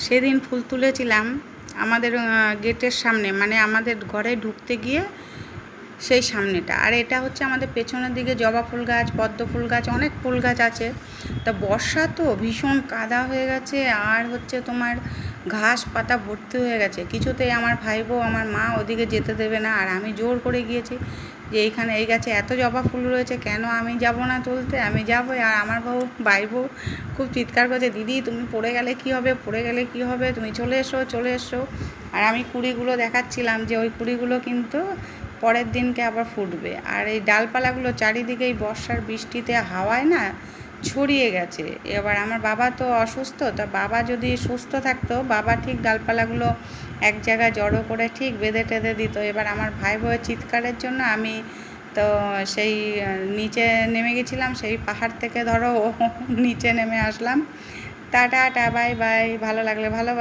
সেদিন ফুল তুলেছিলাম আমাদের গেটের সামনে, মানে আমাদের ঘরে ঢুকতে গিয়ে সেই সামনেটা। আর এটা হচ্ছে আমাদের পেছনের দিকে জবা ফুল গাছ, পদ্ম ফুল গাছ, অনেক ফুল গাছ আছে। তা বর্ষা তো ভীষণ কাদা হয়ে গেছে, আর হচ্ছে তোমার ঘাস পাতা ভর্তি হয়ে গেছে। কিছুতেই আমার ভাইবো আমার মা ওদিকে যেতে দেবে না, আর আমি জোর করে গিয়েছি যে এইখানে এই গাছে এত জবা ফুল রয়েছে, কেন আমি যাব না তুলতে, আমি যাবো। আর আমার ভাইবো খুব চিৎকার করছে, দিদি তুমি পড়ে গেলে কি হবে, পড়ে গেলে কি হবে, তুমি চলে এসো চলে এসো। আর আমি কুড়িগুলো দেখাচ্ছিলাম যে ওই কুড়িগুলো কিন্তু পরের দিনকে আবার ফুটবে। আর এই ডালপালাগুলো চারিদিকে এই বর্ষার বৃষ্টিতে হাওয়ায় না ছড়িয়ে গেছে। এবার আমার বাবা তো অসুস্থ, তা বাবা যদি সুস্থ থাকতো বাবা ঠিক ডালপালাগুলো এক জায়গায় জড়ো করে ঠিক বেঁধে টেঁধে দিত। এবার আমার ভাই বোনের চিৎকারের জন্য আমি তো সেই নিচে নেমে গেছিলাম, সেই পাহাড় থেকে ধরো নিচে নেমে আসলাম। টাটা, বাই বাই, ভালো লাগলে ভালো।